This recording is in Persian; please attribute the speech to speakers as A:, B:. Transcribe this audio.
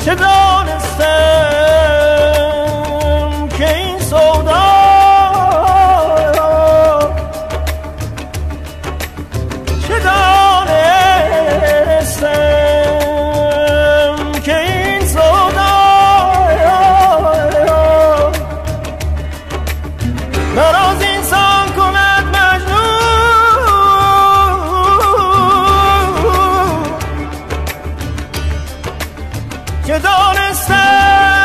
A: چه دانستم که این سودا چه دانستم که این سودا براز انسان کند مجنون که دانستم